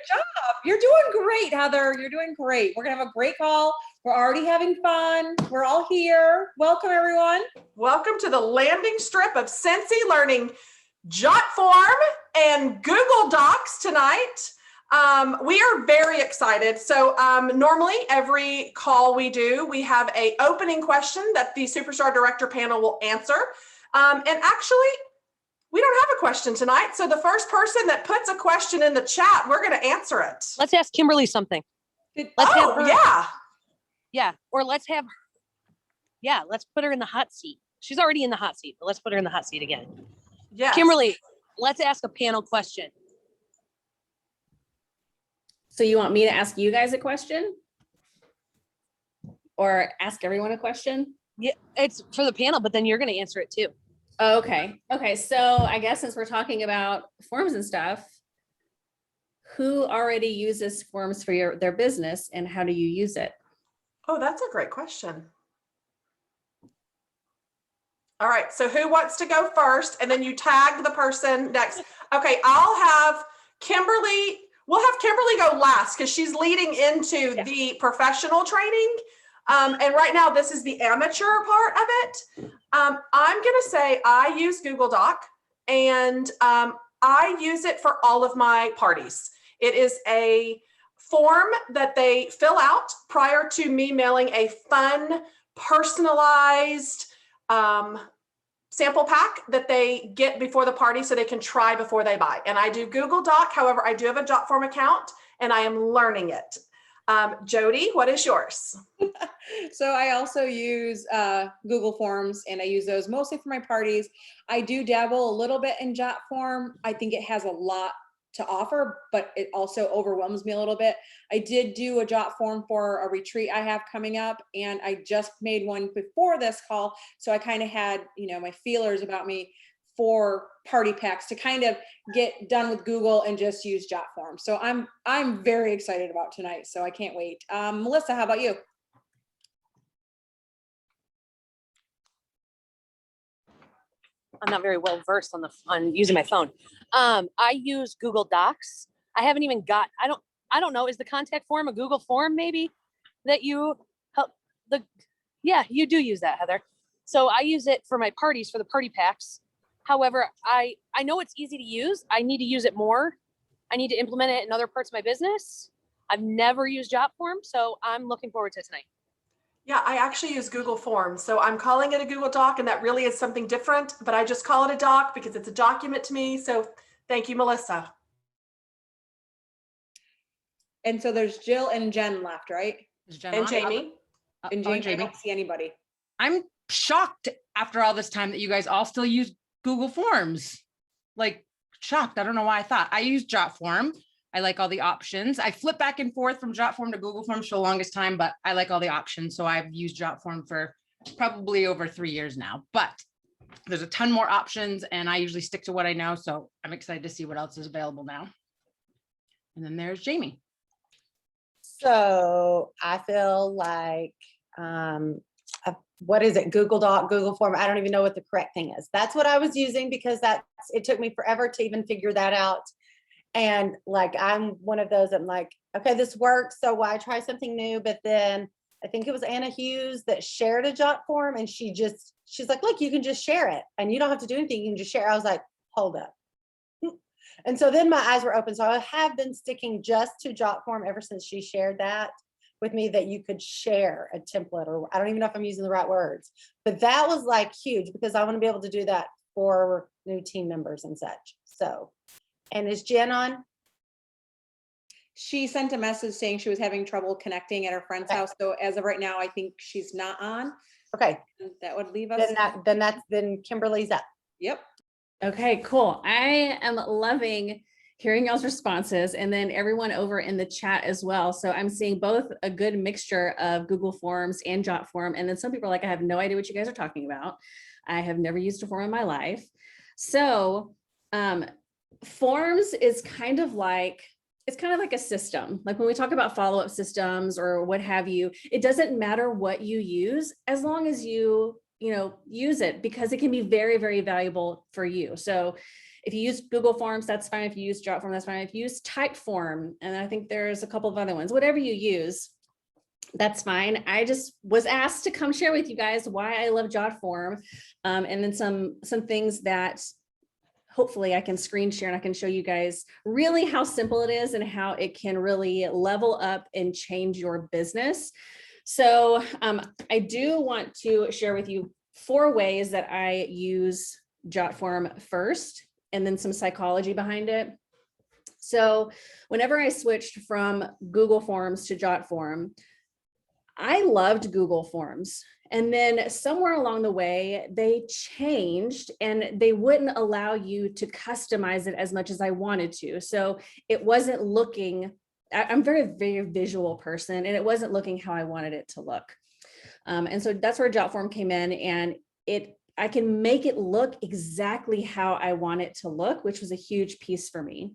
job. You're doing great, Heather. You're doing great. We're gonna have a great call. We're already having fun. We're all here. Welcome, everyone. Welcome to the landing strip of Scentsy learning Jotform and Google Docs tonight. We are very excited. So normally every call we do, we have an opening question that the Superstar Director panel will answer. And actually, we don't have a question tonight. So the first person that puts a question in the chat, we're going to answer it. Let's ask Kimberly something. Yeah. Or let's put her in the hot seat. She's already in the hot seat, but let's put her in the hot seat again. Yeah. Kimberly, let's ask a panel question. So you want me to ask you guys a question? Or ask everyone a question? Yeah, it's for the panel, but then you're going to answer it too. Oh, okay. Okay. So I guess since we're talking about forms and stuff, who already uses forms for their business and how do you use it? Oh, that's a great question. All right. So who wants to go first? And then you tag the person next. Okay. I'll have Kimberly. We'll have Kimberly go last because she's leading into the professional training. And right now, this is the amateur part of it. I'm going to say I use Google Doc and I use it for all of my parties. It is a form that they fill out prior to me mailing a fun, personalized sample pack that they get before the party so they can try before they buy. And I do Google Doc. However, I do have a Jotform account and I am learning it. Jody, what is yours? So I also use Google Forms and I use those mostly for my parties. I do dabble a little bit in Jotform. I think it has a lot to offer, but it also overwhelms me a little bit. I did do a Jotform for a retreat I have coming up and I just made one before this call. So I kind of had, my feelers about me for party packs to kind of get done with Google and just use Jotform. So I'm very excited about tonight. So I can't wait. Melissa, how about you? I'm not very well versed on using my phone. I use Google Docs. I haven't even got, I don't know, is the contact form a Google form maybe that you help you do use that, Heather. So I use it for my parties, for the party packs. However, I know it's easy to use. I need to use it more. I need to implement it in other parts of my business. I've never used Jotform, so I'm looking forward to it tonight. Yeah, I actually use Google Forms. So I'm calling it a Google Doc and that really is something different, but I just call it a doc because it's a document to me. So thank you, Melissa. And so there's Jill and Jen left, right? And Jamie. And Jamie. I don't see anybody. I'm shocked after all this time that you guys all still use Google Forms. Like shocked. I don't know why I thought. I use Jotform. I like all the options. I flip back and forth from Jotform to Google Forms for the longest time, but I like all the options. So I've used Jotform for probably over 3 years now, but there's a ton more options and I usually stick to what I know. So I'm excited to see what else is available now. And then there's Jamie. So I feel like, what is it? Google Doc, Google Form. I don't even know what the correct thing is. That's what I was using because it took me forever to even figure that out. And like, I'm one of those, I'm like, okay, this works. So why try something new? But then I think it was Anna Hughes that shared a Jotform and she's like, look, you can just share it and you don't have to do anything. You can just share. I was like, hold up. And so then my eyes were open. So I have been sticking just to Jotform ever since she shared that with me, that you could share a template, or I don't even know if I'm using the right words, but that was like huge because I want to be able to do that for new team members and such. So, and is Jen on? She sent a message saying she was having trouble connecting at her friend's house. So as of right now, I think she's not on. Okay. That would leave us. Then Kimberly's up. Yep. Okay, cool. I am loving hearing y'all's responses and then everyone over in the chat as well. So I'm seeing both a good mixture of Google Forms and Jotform. And then some people are like, I have no idea what you guys are talking about. I have never used a form in my life. So forms is kind of like, it's kind of like a system. Like when we talk about follow-up systems or what have you, it doesn't matter what you use as long as you use it, because it can be very, very valuable for you. So If you use Google Forms, that's fine. If you use Jotform, that's fine. If you use Typeform, and I think there's a couple of other ones, whatever you use, that's fine. I just was asked to come share with you guys why I love Jotform, and then some things that hopefully I can screen share and I can show you guys really how simple it is and how it can really level up and change your business. So I do want to share with you 4 ways that I use Jotform first, and then some psychology behind it. So whenever I switched from Google Forms to Jotform, I loved Google Forms. And then somewhere along the way, they changed and they wouldn't allow you to customize it as much as I wanted to. So it wasn't looking, I'm very visual person, and it wasn't looking how I wanted it to look. And so that's where Jotform came in, and I can make it look exactly how I want it to look, which was a huge piece for me.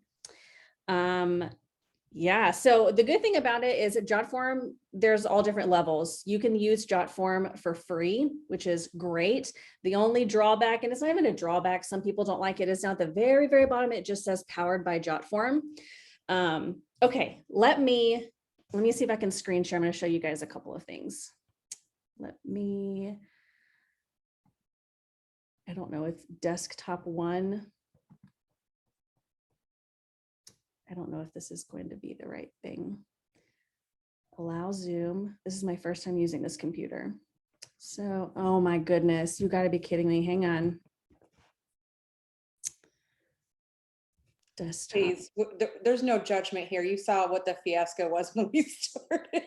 Yeah, so the good thing about it is that Jotform, there's all different levels. You can use Jotform for free, which is great. The only drawback, and it's not even a drawback, some people don't like it, is down at the very bottom, it just says powered by Jotform. Okay, let me see if I can screen share. I'm going to show you guys a couple of things. I don't know, it's desktop 1. I don't know if this is going to be the right thing. Allow Zoom. This is my first time using this computer. So, oh my goodness, you got to be kidding me. Hang on. Desktop. Please, there's no judgment here. You saw what the fiasco was when we started.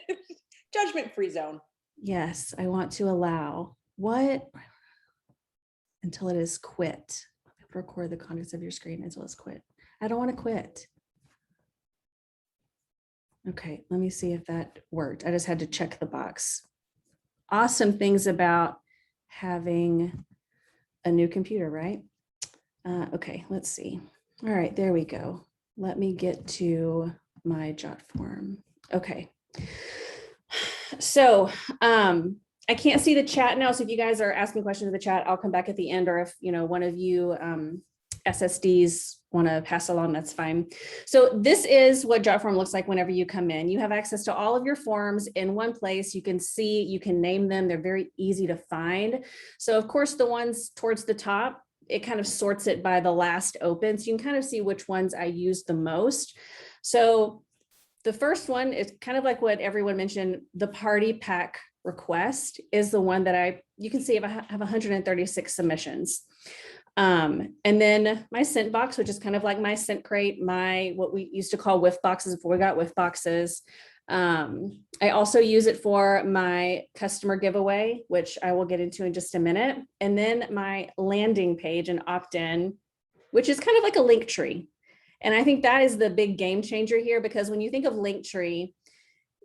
Judgment-free zone. Yes, I want to allow. What? Until it is quit. Record the contents of your screen until it's quit. I don't want to quit. Okay, let me see if that worked. I just had to check the box. Awesome things about having a new computer, right? Okay, let's see. All right, there we go. Let me get to my Jotform. Okay. So I can't see the chat now. So if you guys are asking questions in the chat, I'll come back at the end, or if one of you SSDs want to pass along, that's fine. So this is what Jotform looks like whenever you come in. You have access to all of your forms in one place. You can see, you can name them. They're very easy to find. So of course, the ones towards the top, it kind of sorts it by the last open. So you can kind of see which ones I use the most. So the first one is kind of like what everyone mentioned, the party pack request is the one that you can see I have 136 submissions. And then my scent box, which is kind of like my scent crate, what we used to call whiff boxes before we got whiff boxes. I also use it for my customer giveaway, which I will get into in just a minute. And then my landing page and opt-in, which is kind of like a link tree. And I think that is the big game changer here, because when you think of Linktree,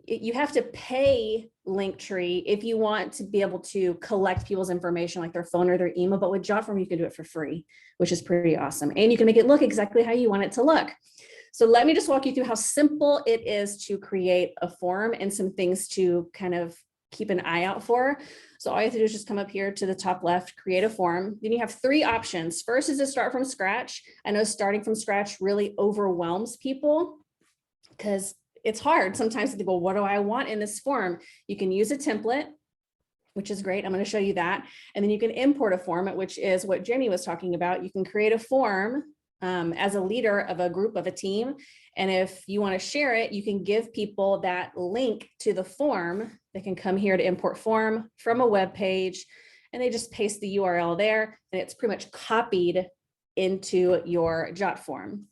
you have to pay Linktree if you want to be able to collect people's information, like their phone or their email. But with Jotform, you can do it for free, which is pretty awesome. And you can make it look exactly how you want it to look. So let me just walk you through how simple it is to create a form and some things to kind of keep an eye out for. So all you have to do is just come up here to the top left, create a form. Then you have 3 options. First is to start from scratch. I know starting from scratch really overwhelms people because it's hard sometimes to think, well, what do I want in this form? You can use a template, which is great. I'm going to show you that. And then you can import a form, which is what Jenny was talking about. You can create a form as a leader of a group, of a team. And if you want to share it, you can give people that link to the form. They can come here to import form from a web page, and they just paste the URL there, and it's pretty much copied into your Jotform.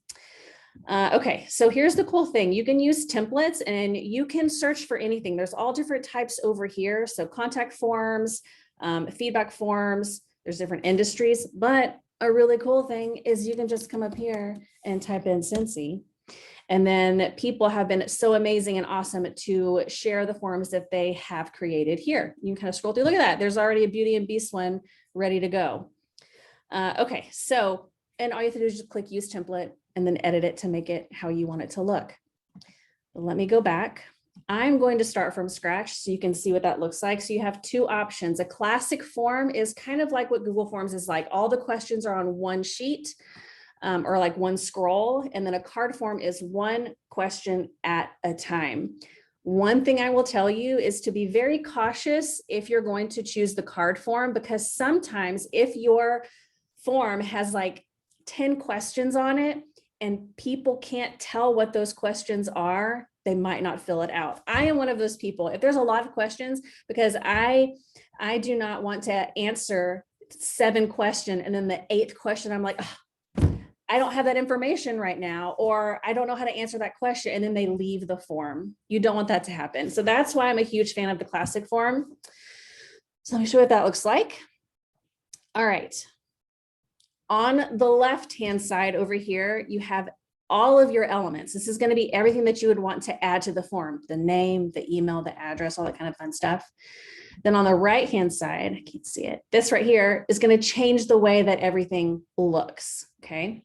Okay, so here's the cool thing. You can use templates and you can search for anything. There's all different types over here. So contact forms, feedback forms, there's different industries, but a really cool thing is you can just come up here and type in Scentsy. And then people have been so amazing and awesome to share the forms that they have created here. You can kind of scroll through, look at that. There's already a Beauty and Beast one ready to go. Okay, so, and all you have to do is just click use template and then edit it to make it how you want it to look. But let me go back. I'm going to start from scratch so you can see what that looks like. So you have 2 options. A classic form is kind of like what Google Forms is like. All the questions are on one sheet. or like one scroll. And then a card form is one question at a time. One thing I will tell you is to be very cautious if you're going to choose the card form, because sometimes if your form has like 10 questions on it and people can't tell what those questions are, they might not fill it out. I am one of those people. If there's a lot of questions, because I do not want to answer 7 questions and then the 8th question, I'm like, I don't have that information right now, or I don't know how to answer that question. And then they leave the form. You don't want that to happen. So that's why I'm a huge fan of the classic form. So let me show you what that looks like. All right. On the left-hand side over here, you have all of your elements. This is going to be everything that you would want to add to the form: the name, the email, the address, all that kind of fun stuff. Then on the right-hand side, I can't see it, this right here is going to change the way that everything looks. Okay.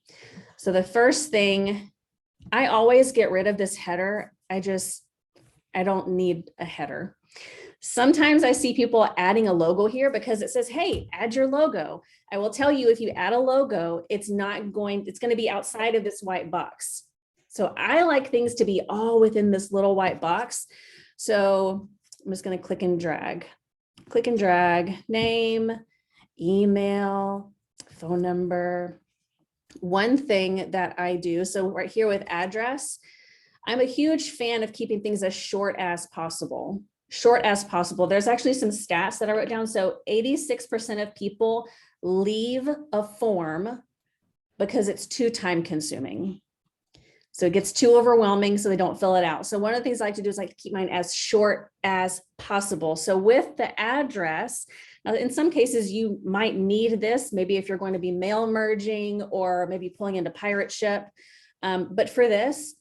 So the first thing, I always get rid of this header. I don't need a header. Sometimes I see people adding a logo here because it says, hey, add your logo. I will tell you, if you add a logo, it's going to be outside of this white box. So I like things to be all within this little white box. So I'm just going to click and drag, name, email, phone number. One thing that I do, so right here with address, I'm a huge fan of keeping things as short as possible. There's actually some stats that I wrote down. So 86% of people leave a form because it's too time consuming. So it gets too overwhelming, so they don't fill it out. So one of the things I like to do is like to keep mine as short as possible. So with the address, now in some cases you might need this, maybe if you're going to be mail merging or maybe pulling into pirate ship. But for this,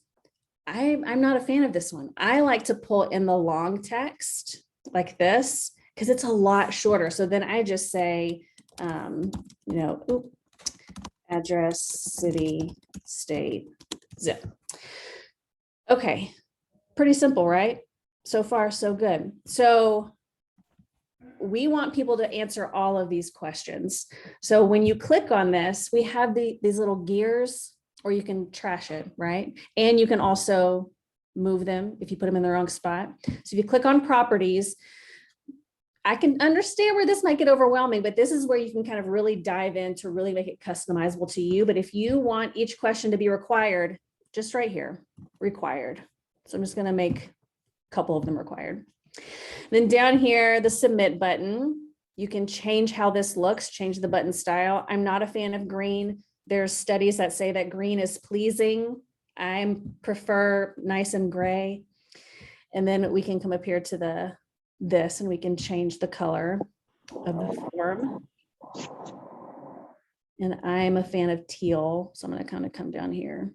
I'm not a fan of this one. I like to pull in the long text like this because it's a lot shorter. So then I just say, address, city, state, zip. Okay, pretty simple, right? So far, so good. So we want people to answer all of these questions. So when you click on this, we have these little gears, or you can trash it, right? And you can also move them if you put them in the wrong spot. So if you click on properties, I can understand where this might get overwhelming, but this is where you can kind of really dive in to really make it customizable to you. But if you want each question to be required, just right here, required. So I'm just going to make a couple of them required. Then down here, the submit button, you can change how this looks, change the button style. I'm not a fan of green. There's studies that say that green is pleasing. I prefer nice and gray. And then we can come up here to this and we can change the color of the form. And I'm a fan of teal. So I'm going to kind of come down here.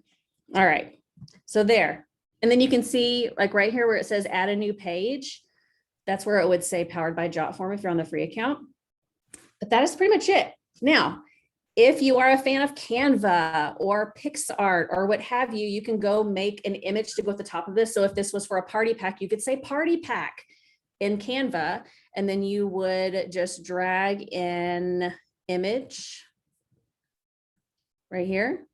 All right. So there. And then you can see like right here where it says add a new page. That's where it would say powered by Jotform if you're on the free account. But that is pretty much it. Now, if you are a fan of Canva or PixArt or what have you, you can go make an image to go at the top of this. So if this was for a party pack, you could say party pack in Canva, and then you would just drag in image right here.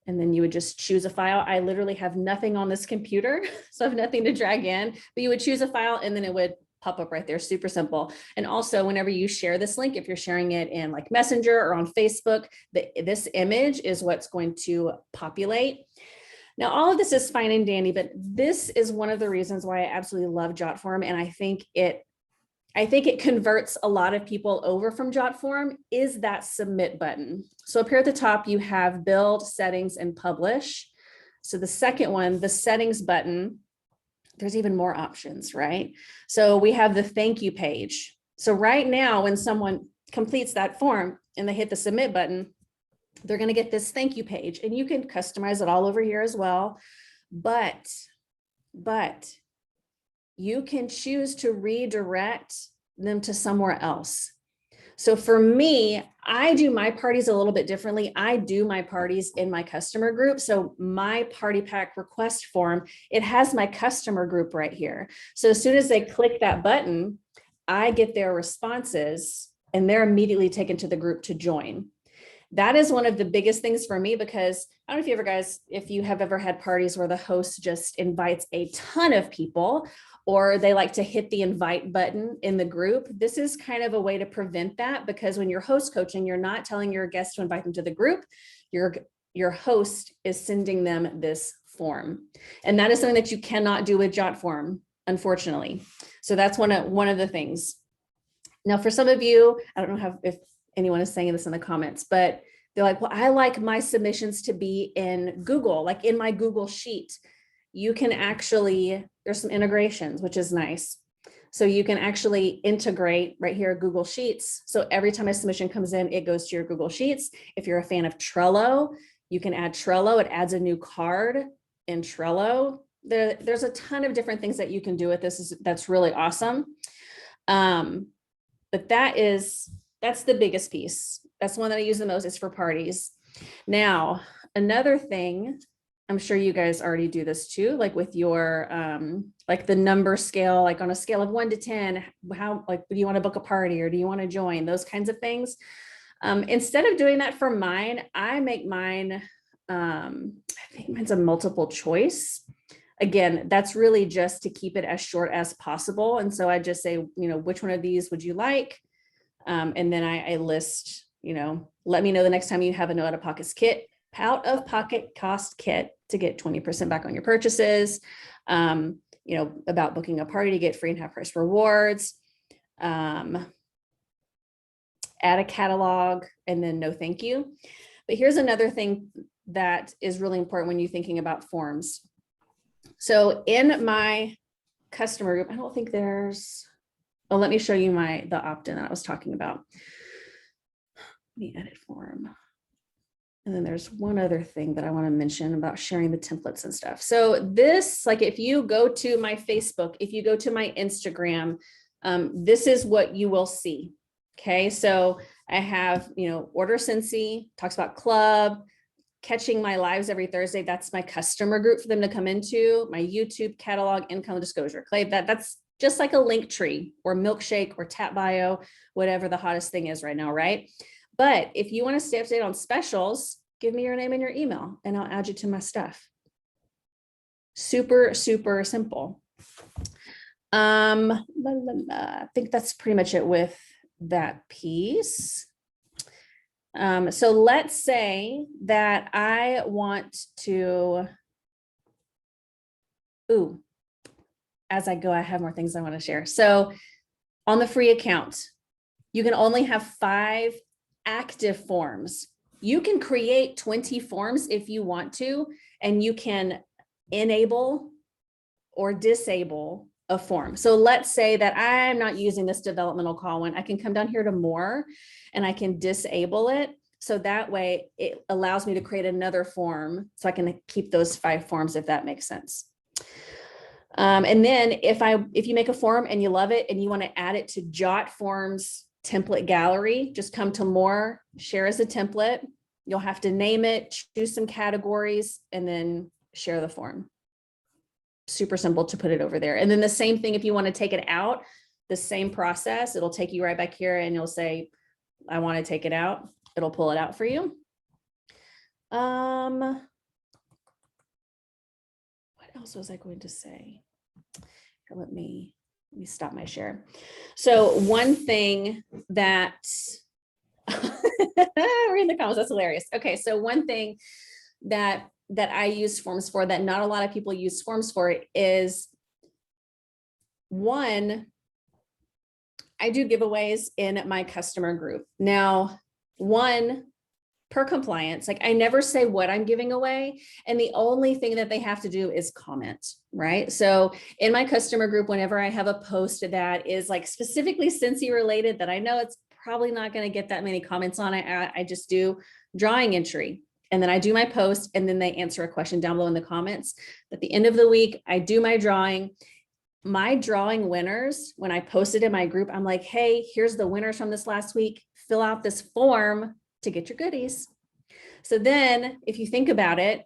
And then you would just choose a file. I literally have nothing on this computer, so I have nothing to drag in, but you would choose a file and then it would pop up right there, super simple. And also whenever you share this link, if you're sharing it in like Messenger or on Facebook, this image is what's going to populate. Now, all of this is fine and dandy, but this is one of the reasons why I absolutely love Jotform. And I think it converts a lot of people over from Jotform is that submit button. So up here at the top, you have build, settings, and publish. So the second one, the settings button, there's even more options, right? So we have the thank you page. So right now, when someone completes that form and they hit the submit button, they're going to get this thank you page, and you can customize it all over here as well. But you can choose to redirect them to somewhere else. So for me, I do my parties a little bit differently. I do my parties in my customer group. So my party pack request form, it has my customer group right here. So as soon as they click that button, I get their responses and they're immediately taken to the group to join. That is one of the biggest things for me, because I don't know if you have ever had parties where the host just invites a ton of people, or they like to hit the invite button in the group. This is kind of a way to prevent that, because when you're host coaching, you're not telling your guests to invite them to the group. Your host is sending them this form. And that is something that you cannot do with Jotform, unfortunately. So that's one of the things. Now, for some of you, I don't know if anyone is saying this in the comments, but they're like, well, I like my submissions to be in Google, like in my Google Sheet. You can actually, there's some integrations, which is nice. So you can actually integrate right here, Google Sheets. So every time a submission comes in, it goes to your Google Sheets. If you're a fan of Trello, you can add Trello. It adds a new card in Trello. There's a ton of different things that you can do with this. That's really awesome. But that's the biggest piece. That's the one that I use the most, is for parties. Now, another thing, I'm sure you guys already do this too, like with your, like the number scale, like on a scale of 1 to 10, how, like, do you want to book a party or do you want to join, those kinds of things. Instead of doing that for mine, I make mine, I think mine's a multiple choice. Again, that's really just to keep it as short as possible. And so I just say, which one of these would you like? And then I list, let me know the next time you have a no out of pocket cost kit to get 20% back on your purchases, about booking a party to get free and half price rewards, add a catalog, and then no thank you. But here's another thing that is really important when you're thinking about forms. So in my customer group, I don't think let me show you the opt-in that I was talking about. Let me edit form. And then there's one other thing that I want to mention about sharing the templates and stuff. So this, like if you go to my Facebook, if you go to my Instagram, this is what you will see. Okay, so I have, Order Scentsy, talks about club, catching my lives every Thursday. That's my customer group for them to come into. My YouTube catalog, income disclosure, Clay, that's just like a link tree or milkshake or tap bio, whatever the hottest thing is right now, right? But if you want to stay up to date on specials, give me your name and your email and I'll add you to my stuff. Super, super simple. I think that's pretty much it with that piece. So let's say that I want to, as I go, I have more things I want to share. So on the free account, you can only have 5 active forms. You can create 20 forms if you want to, and you can enable or disable a form. So let's say that I'm not using this developmental call one. I can come down here to more and I can disable it. So that way it allows me to create another form so I can keep those 5 forms, if that makes sense. And then if you make a form and you love it and you want to add it to Jotform's template gallery, just come to more, share as a template. You'll have to name it, choose some categories, and then share the form. Super simple to put it over there. And then the same thing, if you want to take it out, the same process, it'll take you right back here and you'll say, I want to take it out. It'll pull it out for you. What else was I going to say? Here, let me stop my share. So one thing that we're in the comments, that's hilarious. Okay, so one thing that I use forms for that not a lot of people use forms for is, one, I do giveaways in my customer group. Now, one, per compliance, like I never say what I'm giving away. And the only thing that they have to do is comment, right? So in my customer group, whenever I have a post that is like specifically Scentsy related, that I know it's probably not going to get that many comments on it, I just do drawing entry. And then I do my post and then they answer a question down below in the comments. At the end of the week, I do my drawing. My drawing winners, when I posted in my group, I'm like, hey, here's the winners from this last week. Fill out this form to get your goodies. So then if you think about it,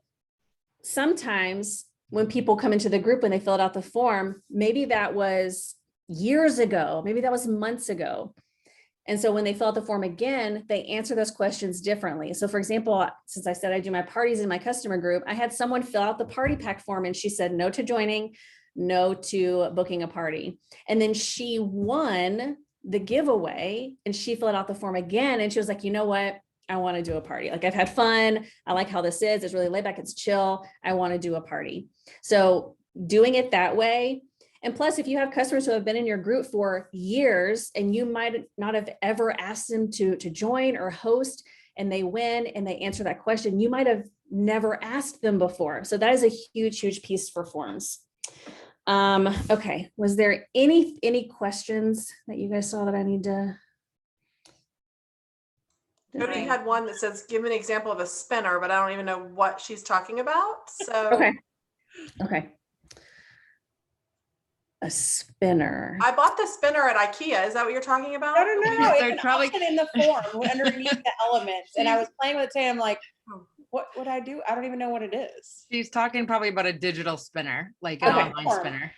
sometimes when people come into the group and they filled out the form, maybe that was years ago, maybe that was months ago. And so when they fill out the form again, they answer those questions differently. So for example, since I said I do my parties in my customer group, I had someone fill out the party pack form and she said no to joining, no to booking a party. And then she won the giveaway and she filled out the form again. And she was like, you know what? I want to do a party. Like I've had fun. I like how this is. It's really laid back. It's chill. I want to do a party. So doing it that way. And plus, if you have customers who have been in your group for years and you might not have ever asked them to join or host, and they win and they answer that question, you might have never asked them before. So that is a huge, huge piece for forms. Okay. Was there any questions that you guys saw that I need to? Cody had one that says, give an example of a spinner, but I don't even know what she's talking about. So Okay. A spinner. I bought the spinner at IKEA. Is that what you're talking about? No, no, no. They're It's an probably- option in the form underneath the elements. And I was playing with it today. I'm like, what would I do? I don't even know what it is. She's talking probably about a digital spinner, like an Okay, online form. spinner.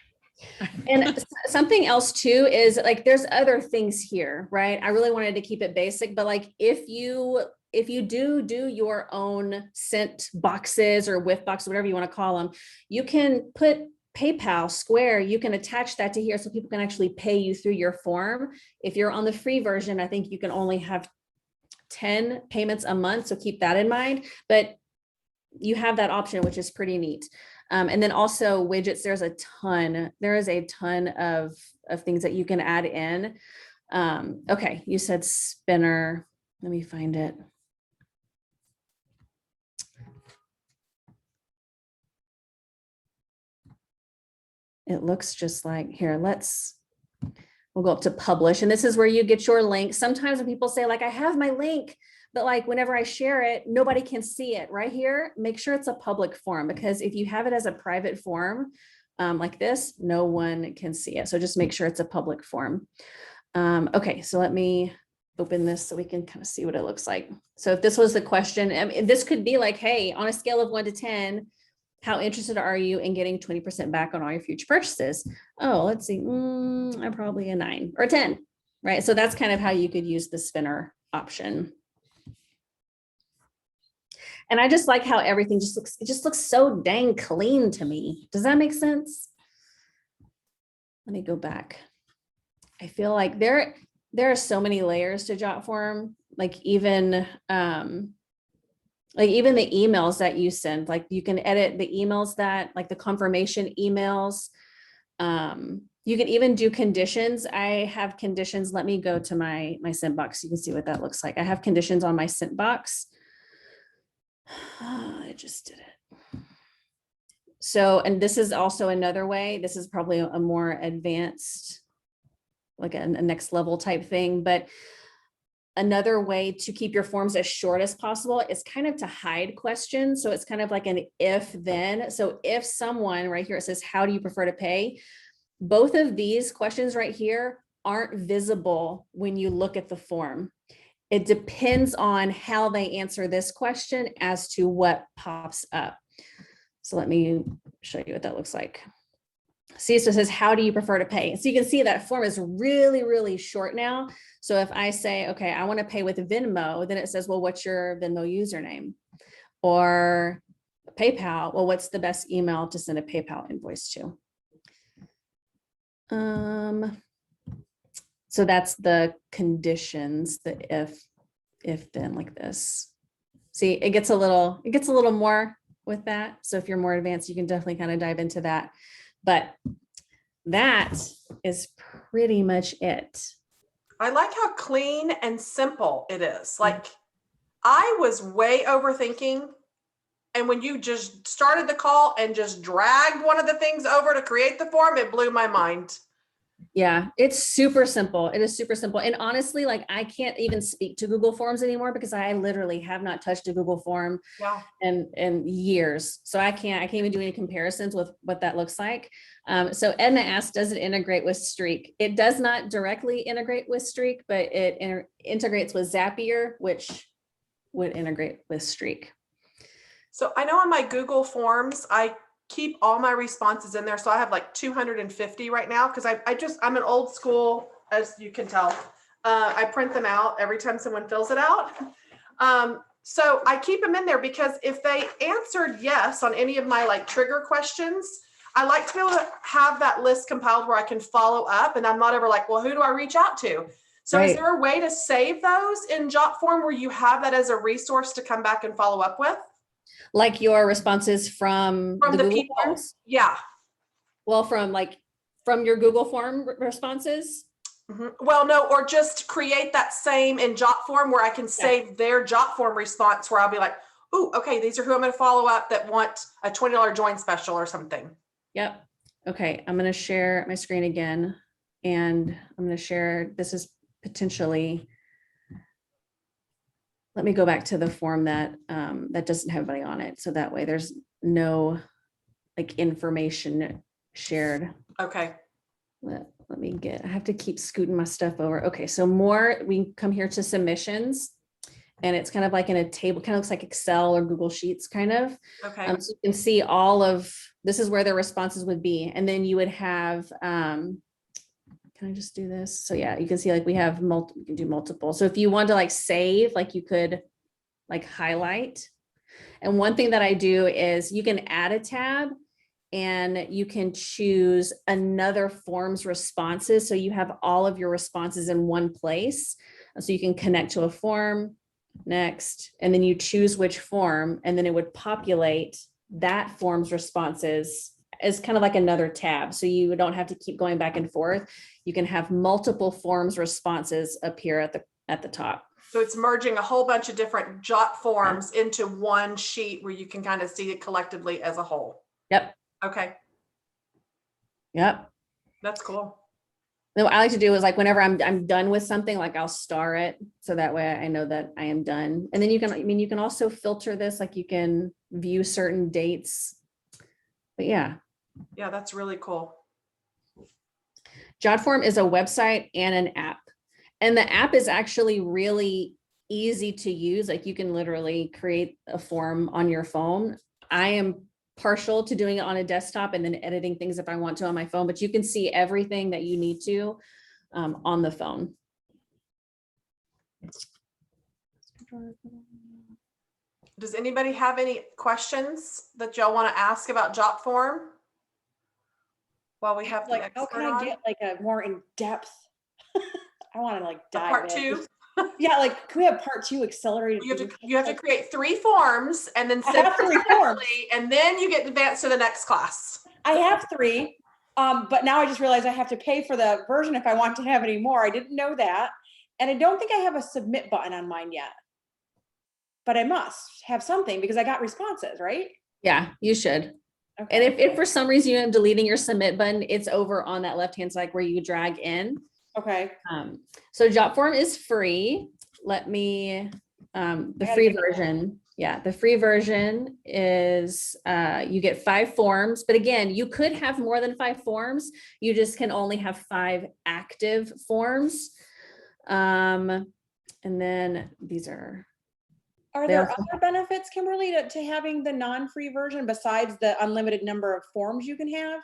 And something else too is like there's other things here, right? I really wanted to keep it basic, but like if you do your own scent boxes or whiff box, whatever you want to call them, you can put PayPal, Square, you can attach that to here so people can actually pay you through your form. If you're on the free version, I think you can only have 10 payments a month. So keep that in mind, but you have that option, which is pretty neat. And then also widgets, there is a ton of things that you can add in. Okay, you said spinner. Let me find it. It looks just like here, we'll go up to publish. And this is where you get your link. Sometimes when people say like, I have my link, but like whenever I share it, nobody can see it right here. Make sure it's a public form, because if you have it as a private form like this, no one can see it. So just make sure it's a public form. Okay, so let me open this so we can kind of see what it looks like. So if this was the question, I mean, this could be like, hey, on a scale of 1 to 10, how interested are you in getting 20% back on all your future purchases? Oh, let's see. I'm probably a 9 or a 10, right? So that's kind of how you could use the spinner option. And I just like how everything just looks so dang clean to me. Does that make sense? Let me go back. I feel like there are so many layers to Jotform, like even the emails that you send, like you can edit the emails that like the confirmation emails. You can even do conditions. I have conditions. Let me go to my sent box. You can see what that looks like. I have conditions on my sent box. I just did it. So, and this is also another way. This is probably a more advanced, like a next level type thing, but another way to keep your forms as short as possible is kind of to hide questions. So it's kind of like an if then. So if someone right here, it says, how do you prefer to pay? Both of these questions right here aren't visible when you look at the form. It depends on how they answer this question as to what pops up. So let me show you what that looks like. See, so it says, how do you prefer to pay? So you can see that form is really, really short now. So if I say, okay, I want to pay with Venmo, then it says, well, what's your Venmo username? Or PayPal, well, what's the best email to send a PayPal invoice to? So that's the conditions, the if then like this. See, it gets a little more with that. So if you're more advanced, you can definitely kind of dive into that. But that is pretty much it. I like how clean and simple it is. Like I was way overthinking. And when you just started the call and just dragged one of the things over to create the form, it blew my mind. Yeah, it's super simple. It is super simple. And honestly, like I can't even speak to Google Forms anymore because I literally have not touched a Google form in years. So I can't even do any comparisons with what that looks like. So Edna asked, does it integrate with Streak? It does not directly integrate with Streak, but it integrates with Zapier, which would integrate with Streak. So I know on my Google Forms, I keep all my responses in there. So I have like 250 right now because I'm an old school, as you can tell. I print them out every time someone fills it out. So I keep them in there because if they answered yes on any of my like trigger questions, I like to be able to have that list compiled where I can follow up and I'm not ever like, well, who do I reach out to? So is Right. there a way to save those in Jotform where you have that as a resource to come back and follow up with? Like your responses from From the Google people. Forms? Yeah. Well, from your Google form responses? Well, no, or just create that same in Jotform where I can save their Jotform response where I'll be like, oh, okay, these are who I'm going to follow up that want a $20 join special or something. Yep. Okay, I'm going to share my screen again, and I'm going to share, this is potentially, let me go back to the form that that doesn't have anybody on it. So that way there's no like information shared. Okay. Let me I have to keep scooting my stuff over. Okay, so more, we come here to submissions, and it's kind of like in a table, kind of looks like Excel or Google Sheets kind of. Okay. So you can see all of, this is where their responses would be. And then you would have, can I just do this? So yeah, you can see like we have you can do multiple. So if you want to like save, like you could like highlight. And one thing that I do is you can add a tab and you can choose another form's responses. So you have all of your responses in one place. So you can connect to a form, next, and then you choose which form, and then it would populate that form's responses as kind of like another tab. So you don't have to keep going back and forth. You can have multiple forms responses appear at the top. So it's merging a whole bunch of different Jotforms into one sheet where you can kind of see it collectively as a whole. Yep. Okay. Yep. That's cool. Then what I like to do is like whenever I'm done with something, like I'll star it. So that way I know that I am done. And then you can also filter this, like you can view certain dates. But yeah. Yeah, that's really cool. Jotform is a website and an app. And the app is actually really easy to use. Like you can literally create a form on your phone. I am partial to doing it on a desktop and then editing things if I want to on my phone, but you can see everything that you need to on the phone. Does anybody have any questions that y'all want to ask about Jotform? While we have the Like, how expert can I on? get like a more in-depth? I want to like A dive part in. two? Yeah, like can we have part two accelerated? You have to create 3 forms and then I send have them 3 forms. separately, and then you get advanced to the next class. I have 3, but now I just realized I have to pay for the version if I want to have any more. I didn't know that. And I don't think I have a submit button on mine yet. But I must have something because I got responses, right? Yeah, you should. Okay. And if for some reason you end up deleting your submit button, it's over on that left-hand side where you drag in. Okay. So Jotform is free. Let me, the free version. Yeah, the free version is, you get 5 forms, but again, you could have more than 5 forms. You just can only have 5 active forms. And then these are There other benefits, Kimberly, to having the non-free version besides the unlimited number of forms you can have?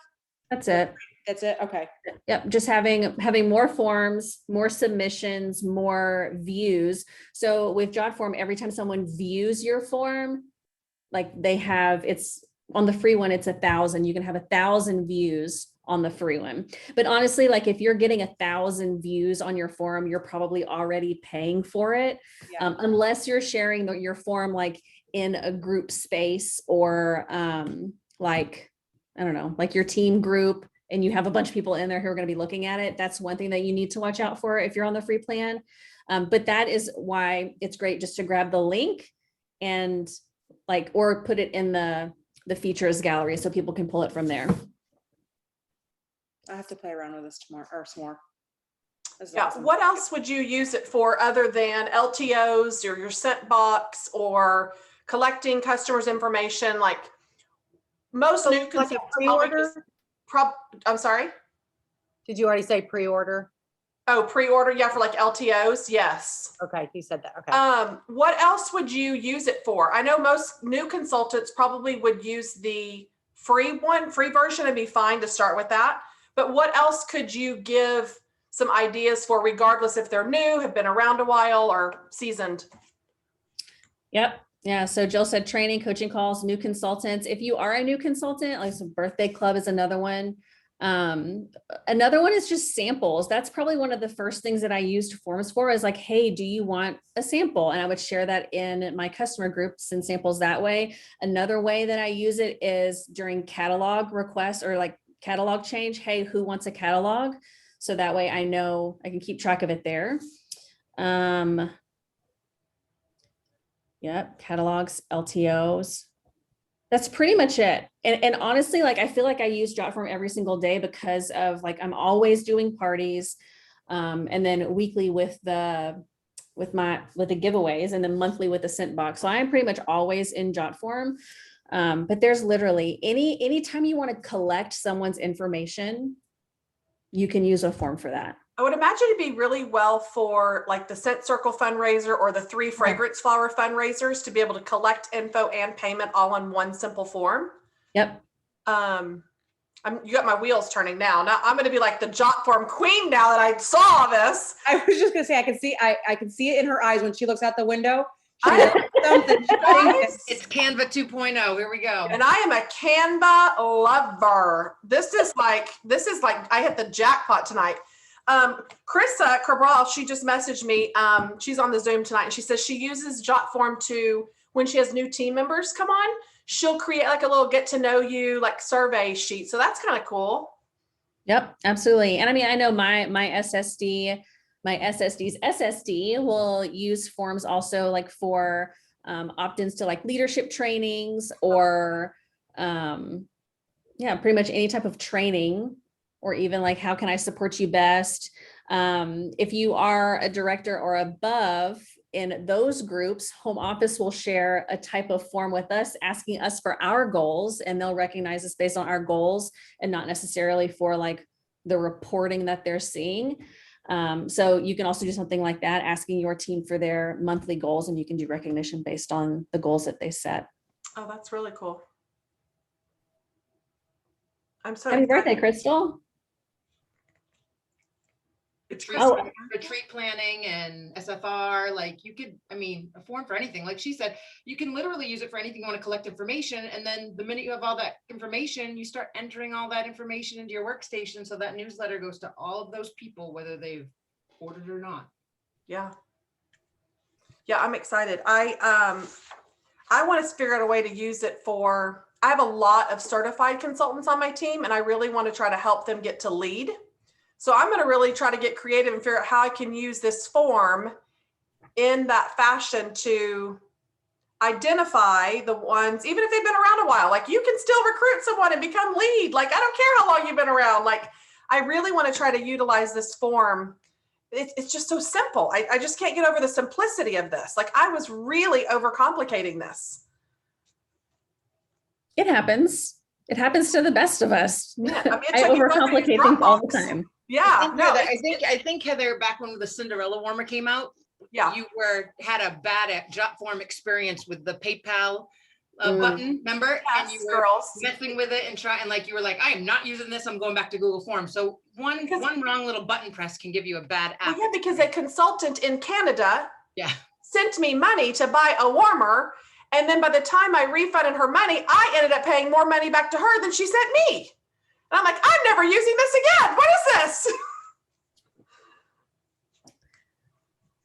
That's it. That's it. Okay. Yep, just having more forms, more submissions, more views. So with Jotform, every time someone views your form, like it's on the free one, it's 1,000. You can have 1,000 views on the free one. But honestly, like if you're getting 1,000 views on your form, you're probably already paying for it. Yeah. Unless you're sharing your form like in a group space or like, I don't know, like your team group, and you have a bunch of people in there who are going to be looking at it. That's one thing that you need to watch out for if you're on the free plan. But that is why it's great just to grab the link and like, or put it in the features gallery so people can pull it from there. I have to play around with this tomorrow or some more. Yeah. Awesome. What else would you use it for other than LTOs or your scent box or collecting customers' information? Like most new consultants pre-order. I'm sorry. Did you already say pre-order? Oh, pre-order. Yeah. For like LTOs. Yes. Okay. You said that. Okay. What else would you use it for? I know most new consultants probably would use the free version and be fine to start with that. But what else could you give some ideas for, regardless if they're new, have been around a while, or seasoned. Yep. Yeah. So Jill said training, coaching calls, new consultants. If you are a new consultant, like some birthday club is another one. Another one is just samples. That's probably one of the first things that I used forms for, is like, hey, do you want a sample? And I would share that in my customer groups and samples that way. Another way that I use it is during catalog requests or like catalog change. Hey, who wants a catalog? So that way I know I can keep track of it there. Yep, catalogs, LTOs. That's pretty much it. And honestly, like, I feel like I use Jotform every single day because of like, I'm always doing parties. And then weekly with the giveaways, and then monthly with the scent box. So I am pretty much always in Jotform. But there's literally anytime you want to collect someone's information, you can use a form for that. I would imagine it'd be really well for like the Scent Circle fundraiser or the 3 fragrance flower fundraisers to be able to collect info and payment all on one simple form. Yep. You got my wheels turning now. Now I'm going to be like the Jotform queen now that I saw this. I was just gonna say, I can see it in her eyes when she looks out the window. She knows something. It's Canva 2.0. Here we go. And I am a Canva lover. This is like I hit the jackpot tonight. Carissa Cabral, she just messaged me. She's on the Zoom tonight, and she says she uses Jotform to, when she has new team members come on, she'll create like a little get to know you like survey sheet. So that's kind of cool. Yep, absolutely. And I mean, I know my SSD's SSD will use forms also like for opt-ins to like leadership trainings or pretty much any type of training, or even like, how can I support you best? If you are a director or above in those groups, home office will share a type of form with us, asking us for our goals, and they'll recognize us based on our goals and not necessarily for like the reporting that they're seeing. So you can also do something like that, asking your team for their monthly goals, and you can do recognition based on the goals that they set. Oh, that's really cool. I'm so Happy excited. birthday, Crystal. Retreat planning and SFR, like you could, I mean, a form for anything. Like she said, you can literally use it for anything you want to collect information. And then the minute you have all that information, you start entering all that information into your workstation. So that newsletter goes to all of those people, whether they've ordered or not. Yeah. Yeah, I'm excited. I want to figure out a way to use it for, I have a lot of certified consultants on my team, and I really want to try to help them get to lead. So I'm going to really try to get creative and figure out how I can use this form in that fashion to identify the ones, even if they've been around a while, like you can still recruit someone and become lead. Like, I don't care how long you've been around. Like, I really want to try to utilize this form. It's just so simple. I just can't get over the simplicity of this. Like, I was really overcomplicating this. It happens. It happens to the best of us. Yeah, I mean, I overcomplicate things all the time. Yeah, no, I think Heather, back when the Cinderella warmer came out, yeah, you had a bad Jotform experience with the PayPal button, remember? Yes, and you were girls. messing with it and like you were like, I am not using this. I'm going back to Google Forms. So one wrong little button press can give you a bad app. Well, yeah, because a consultant in Canada sent me money to buy a warmer. And then by the time I refunded her money, I ended up paying more money back to her than she sent me. And I'm like, I'm never using this again. What is this?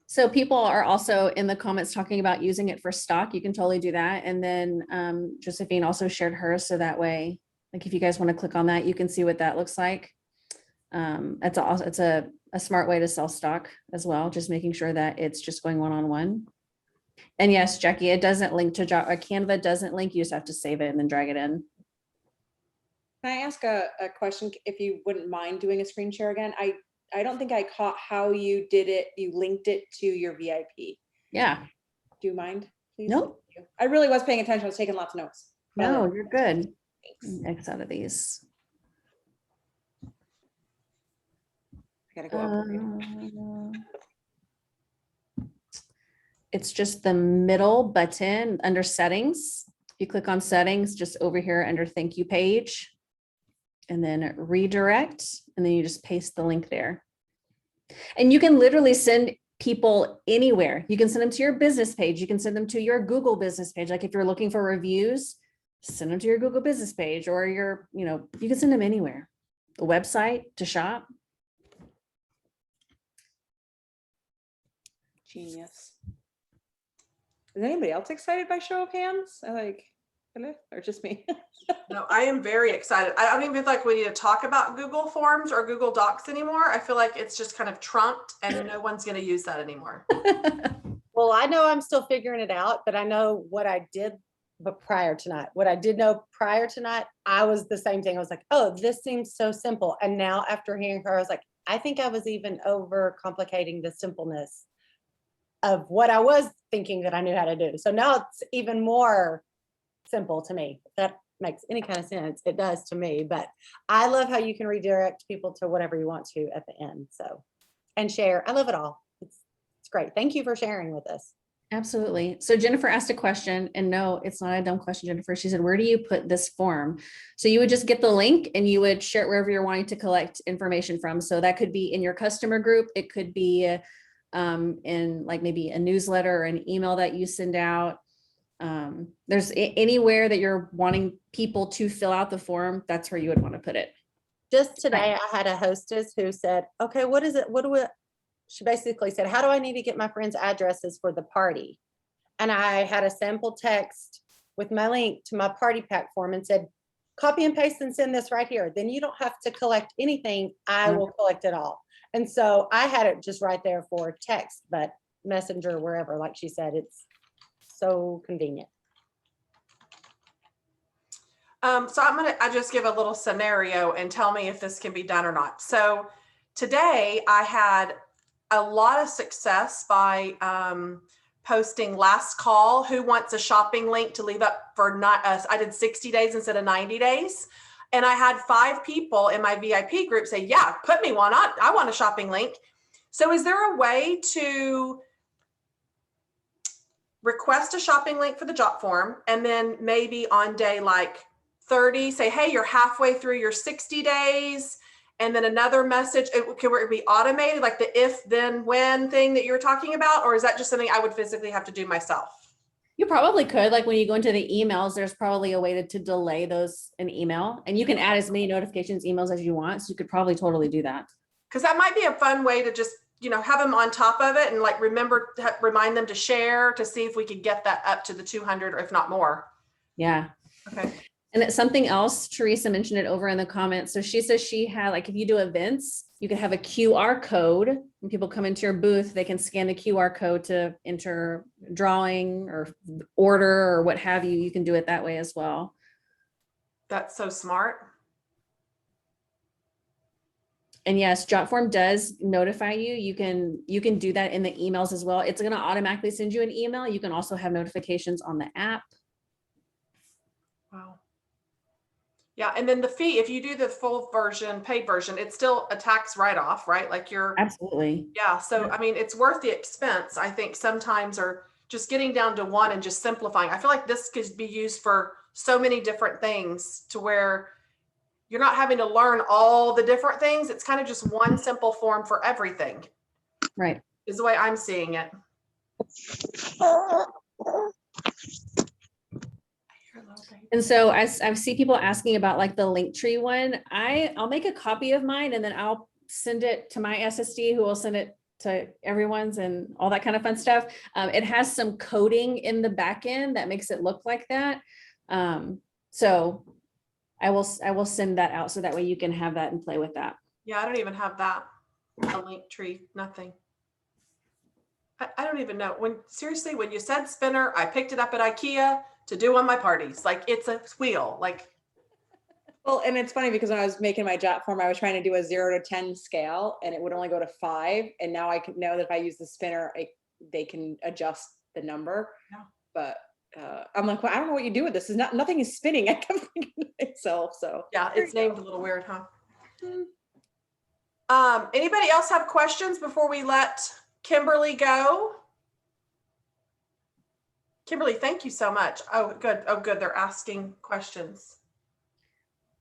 So people are also in the comments talking about using it for stock. You can totally do that. And then Josephine also shared hers. So that way, like if you guys want to click on that, you can see what that looks like. It's a smart way to sell stock as well. Just making sure that it's just going one-on-one. And yes, Jackie, it doesn't link to Canva doesn't link. You just have to save it and then drag it in. Can I ask a question, if you wouldn't mind doing a screen share again? I don't think I caught how you did it. You linked it to your VIP. Yeah. Do you mind, please? Nope. I really was paying attention. I was taking lots of notes. No, you're good. Thanks. X out of these. I gotta go up. It's just the middle button under settings. If you click on settings, just over here under thank you page, and then redirect, and then you just paste the link there. And you can literally send people anywhere. You can send them to your business page. You can send them to your Google business page. Like if you're looking for reviews, send them to your Google business page or your, you can send them anywhere. The website to shop. Genius. Is anybody else excited by show of hands? Or just me? No, I am very excited. I don't even feel like we need to talk about Google Forms or Google Docs anymore. I feel like it's just kind of trumped and no one's going to use that anymore. Well, I know I'm still figuring it out, but I know what I did, but prior tonight, what I did know prior tonight, I was the same thing. I was like, oh, this seems so simple. And now after hearing her, I was like, I think I was even over complicating the simpleness of what I was thinking that I knew how to do. So now it's even more simple to me. If that makes any kind of sense. It does to me, but I love how you can redirect people to whatever you want to at the end. So, and share. I love it all. It's great. Thank you for sharing with us. Absolutely. So Jennifer asked a question, and no, it's not a dumb question, Jennifer. She said, where do you put this form? So you would just get the link and you would share it wherever you're wanting to collect information from. So that could be in your customer group. It could be in like maybe a newsletter or an email that you send out. There's anywhere that you're wanting people to fill out the form, that's where you would want to put it. Just today, I had a hostess who said, okay, what is it? She basically said, how do I need to get my friends' addresses for the party? And I had a sample text with my link to my party pack form and said, copy and paste and send this right here. Then you don't have to collect anything. I will collect it all. And so I had it just right there for text, but Messenger, wherever, like she said, it's so convenient. So I just give a little scenario and tell me if this can be done or not. So today I had a lot of success by posting last call, who wants a shopping link to leave up for I did 60 days instead of 90 days. And I had 5 people in my VIP group say, yeah, put me one on. I want a shopping link. So is there a way to request a shopping link for the job form and then maybe on day like 30 say, hey, you're halfway through your 60 days, and then another message, can it be automated, like the if then when thing that you're talking about, or is that just something I would physically have to do myself? You probably could, like when you go into the emails, there's probably a way to delay those in email, and you can add as many notifications emails as you want. So you could probably totally do that. Because that might be a fun way to just, have them on top of it and like remind them to share to see if we could get that up to the 200 or if not more. Yeah. Okay. And it's something else, Teresa mentioned it over in the comments. So she says she had, like, if you do events, you can have a QR code. When people come into your booth, they can scan the QR code to enter drawing or order or what have you. You can do it that way as well. That's so smart. And yes, Jotform does notify you. You can do that in the emails as well. It's going to automatically send you an email. You can also have notifications on the app. Wow. Yeah, and then the fee, if you do the full version, paid version, it's still a tax write-off, right? Like you're Absolutely. Yeah. So, I mean, it's worth the expense, I think sometimes, or just getting down to one and just simplifying. I feel like this could be used for so many different things to where you're not having to learn all the different things. It's kind of just one simple form for everything. Right. Is the way I'm seeing it. And so I see people asking about like the Linktree one. I'll make a copy of mine and then I'll send it to my SSD, who will send it to everyone's and all that kind of fun stuff. It has some coding in the back end that makes it look like that. So I will send that out so that way you can have that and play with that. Yeah, I don't even have that. A Linktree, nothing. I don't even know. Seriously, when you said spinner, I picked it up at IKEA to do on my parties. Like it's a wheel. Like, well, and it's funny because when I was making my Jotform, I was trying to do a 0 to 10 scale, and it would only go to 5. And now I can know that if I use the spinner, they can adjust the number. Yeah. But I'm like, well, I don't know what you do with this. Is nothing is spinning. I can't think of itself. So yeah, it's named a little weird, huh? Anybody else have questions before we let Kimberly go? Kimberly, thank you so much. Oh, good. Oh, good. They're asking questions.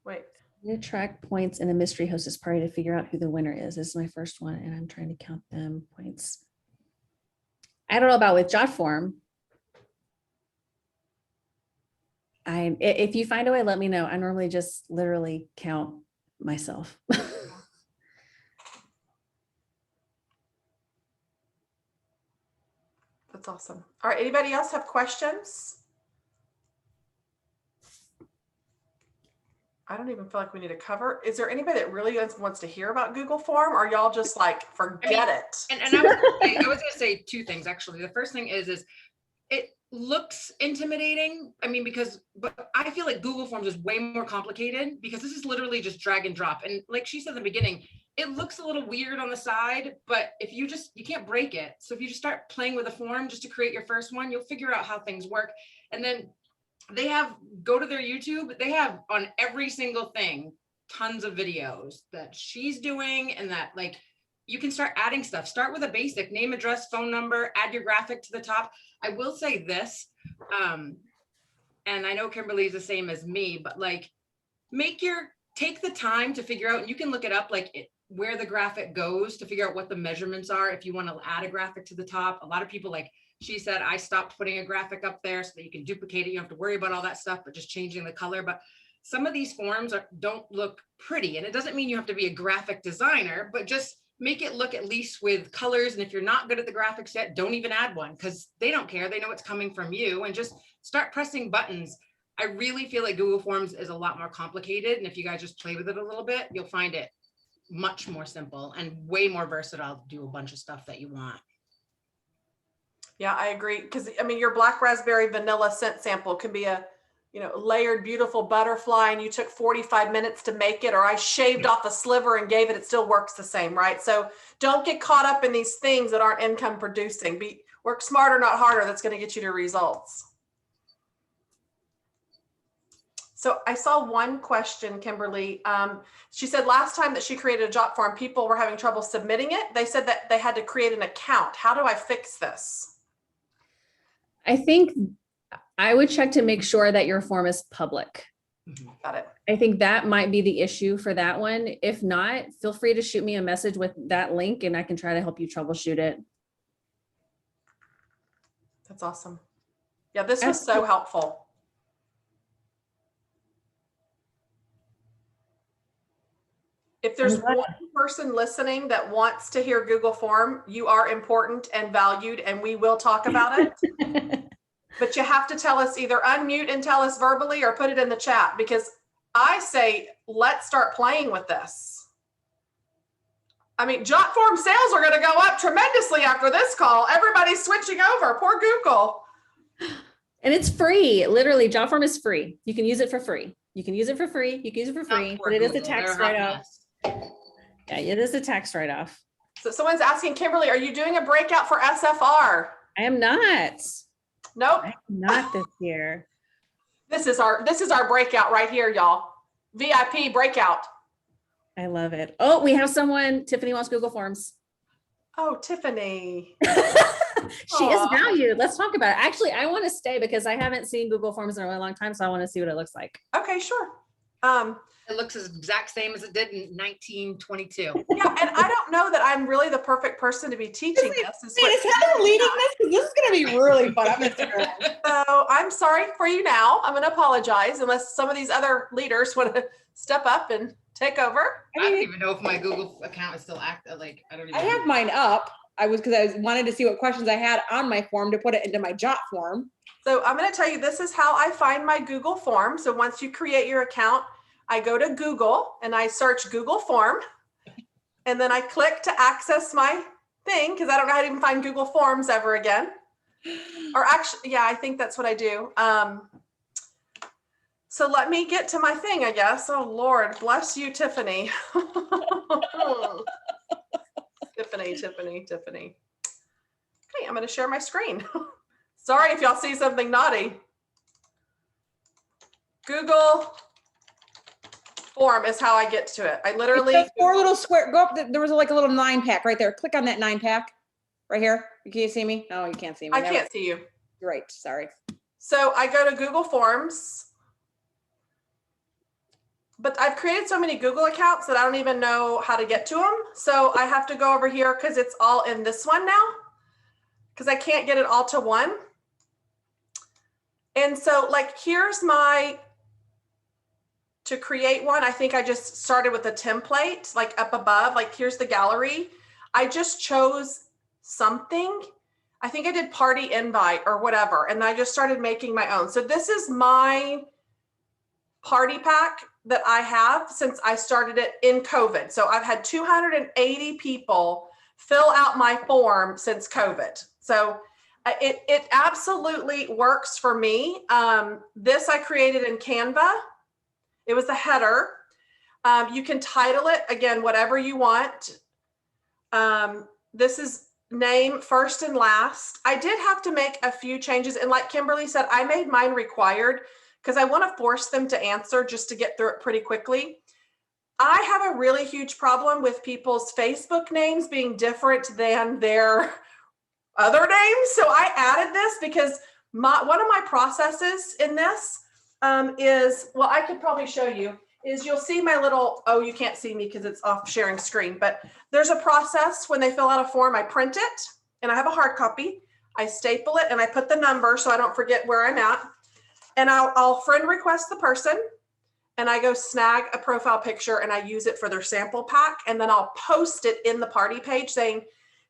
Wait. I need to track points in a mystery hostess party to figure out who the winner is. This is my first one, and I'm trying to count them points. I don't know about with Jotform. If you find a way, let me know. I normally just literally count myself. That's awesome. All right, anybody else have questions? I don't even feel like we need to cover. Is there anybody that really wants to hear about Google Form, or y'all just like forget it? And I was gonna say two things actually. The first thing is it looks intimidating. I mean, but I feel like Google Forms is way more complicated because this is literally just drag and drop. And like she said in the beginning, it looks a little weird on the side, but if you can't break it. So if you just start playing with a form just to create your first one, you'll figure out how things work. And then go to their YouTube, they have on every single thing, tons of videos that she's doing, and that like, you can start adding stuff. Start with a basic name, address, phone number, add your graphic to the top. I will say this, and I know Kimberly is the same as me, but like take the time to figure out, and you can look it up, like where the graphic goes to figure out what the measurements are. If you want to add a graphic to the top, a lot of people, like she said, I stopped putting a graphic up there so that you can duplicate it. You don't have to worry about all that stuff, but just changing the color. But some of these forms don't look pretty, and it doesn't mean you have to be a graphic designer, but just make it look at least with colors. And if you're not good at the graphics yet, don't even add one, because they don't care. They know it's coming from you, and just start pressing buttons. I really feel like Google Forms is a lot more complicated. And if you guys just play with it a little bit, you'll find it much more simple and way more versatile to do a bunch of stuff that you want. Yeah, I agree. Because I mean, your black raspberry vanilla scent sample can be a, layered, beautiful butterfly, and you took 45 minutes to make it, or I shaved off a sliver and gave it still works the same, right? So don't get caught up in these things that aren't income producing. Work smarter, not harder. That's going to get you to results. So I saw one question, Kimberly. She said last time that she created a Jotform, people were having trouble submitting it. They said that they had to create an account. How do I fix this? I think I would check to make sure that your form is public. Got it. I think that might be the issue for that one. If not, feel free to shoot me a message with that link and I can try to help you troubleshoot it. That's awesome. Yeah, this was so helpful. If there's one person listening that wants to hear Google Form, you are important and valued, and we will talk about it. But you have to tell us, either unmute and tell us verbally or put it in the chat, because I say, let's start playing with this. I mean, Jotform sales are going to go up tremendously after this call. Everybody's switching over. Poor Google. And it's free. Literally, Jotform is free. You can use it for free. You can use it for free. You can use it for free, but it is a tax write-off. Yeah, it is a tax write-off. So someone's asking, Kimberly, are you doing a breakout for SFR? I am not. Nope. I'm not this year. This is our breakout right here, y'all. VIP breakout. I love it. Oh, we have someone. Tiffany wants Google Forms. Oh, Tiffany. She is valued. Let's talk about it. Actually, I want to stay because I haven't seen Google Forms in a really long time, so I want to see what it looks like. Okay, sure. It looks as exact same as it did in 1922. Yeah, and I don't know that I'm really the perfect person to be teaching this. Is Heather leading this? Because this is going to be really fun. I'm going to So I'm sorry for you now. I'm going to apologize unless some of these other leaders want to step up and take over. I don't even know if my Google account is still active. Like, I don't even I have mine up. Because I wanted to see what questions I had on my form to put it into my Jotform. So I'm going to tell you, this is how I find my Google form. So once you create your account, I go to Google and I search Google Form, and then I click to access my thing, because I don't know how to even find Google Forms ever again. Or actually, yeah, I think that's what I do. So let me get to my thing, I guess. Oh, Lord, bless you, Tiffany. Tiffany. Okay, I'm going to share my screen. Sorry if y'all see something naughty. Google Form is how I get to it. I literally four little square. Go up. There was like a little 9-pack right there. Click on that 9-pack right here. Can you see me? No, you can't see me. I can't see you. Great. Sorry. So I go to Google Forms. but I've created so many Google accounts that I don't even know how to get to them. So I have to go over here because it's all in this one now, because I can't get it all to one. And so like, here's my, to create one, I think I just started with a template, like up above, like here's the gallery. I just chose something. I think I did party invite or whatever. And I just started making my own. So this is my party pack that I have since I started it in COVID. So I've had 280 people fill out my form since COVID. So it absolutely works for me. This I created in Canva. It was a header. You can title it, again, whatever you want. This is name first and last. I did have to make a few changes. And like Kimberly said, I made mine required because I want to force them to answer just to get through it pretty quickly. I have a really huge problem with people's Facebook names being different than their other names. So I added this because one of my processes in this is, well, I could probably show you, is you'll see my little, oh, you can't see me because it's off sharing screen, but there's a process when they fill out a form, I print it and I have a hard copy, I staple it and I put the number so I don't forget where I'm at. And I'll friend request the person and I go snag a profile picture and I use it for their sample pack. And then I'll post it in the party page saying,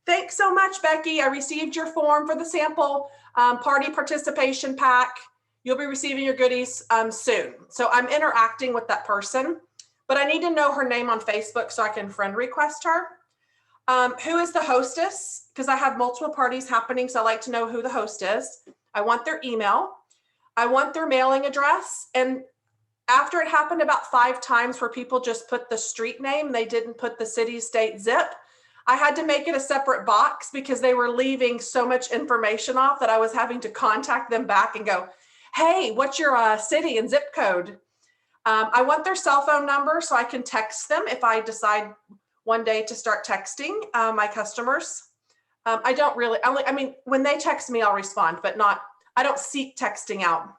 thanks so much, Becky. I received your form for the sample party participation pack. You'll be receiving your goodies soon. So I'm interacting with that person, but I need to know her name on Facebook so I can friend request her. Who is the hostess? Because I have multiple parties happening, so I like to know who the host is. I want their email. I want their mailing address. And after it happened about 5 times where people just put the street name, they didn't put the city, state, zip, I had to make it a separate box because they were leaving so much information off that I was having to contact them back and go, hey, what's your city and zip code? I want their cell phone number so I can text them if I decide one day to start texting my customers. I don't really, I mean, when they text me, I'll respond, but I don't seek texting out.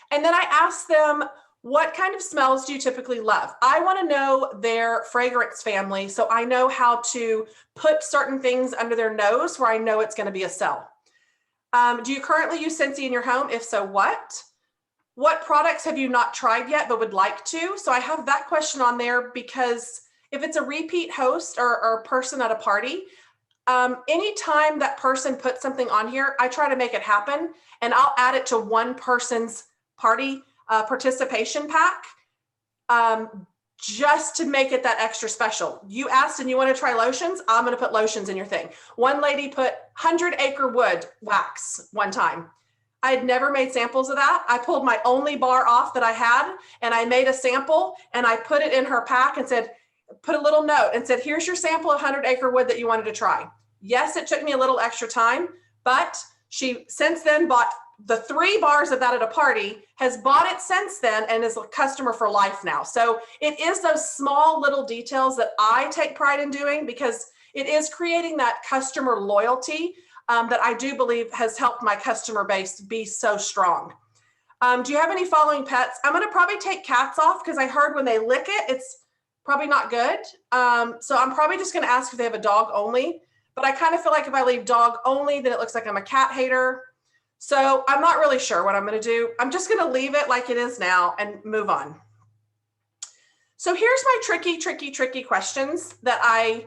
And then I ask them, what kind of smells do you typically love? I want to know their fragrance family so I know how to put certain things under their nose where I know it's going to be a sell. Do you currently use Scentsy in your home? If so, what? What products have you not tried yet but would like to? So I have that question on there because if it's a repeat host or person at a party, anytime that person puts something on here, I try to make it happen and I'll add it to one person's party participation pack just to make it that extra special. You asked and you want to try lotions, I'm going to put lotions in your thing. One lady put 100 acre wood wax one time. I had never made samples of that. I pulled my only bar off that I had and I made a sample and I put it in her pack and said, put a little note and said, here's your sample of 100 acre wood that you wanted to try. Yes, it took me a little extra time, but she since then bought the 3 bars of that at a party, has bought it since then and is a customer for life now. So it is those small little details that I take pride in doing because it is creating that customer loyalty that I do believe has helped my customer base be so strong. Do you have any following pets? I'm going to probably take cats off because I heard when they lick it, it's probably not good. So I'm probably just going to ask if they have a dog only, but I kind of feel like if I leave dog only, then it looks like I'm a cat hater. So I'm not really sure what I'm going to do. I'm just going to leave it like it is now and move on. So here's my tricky questions that I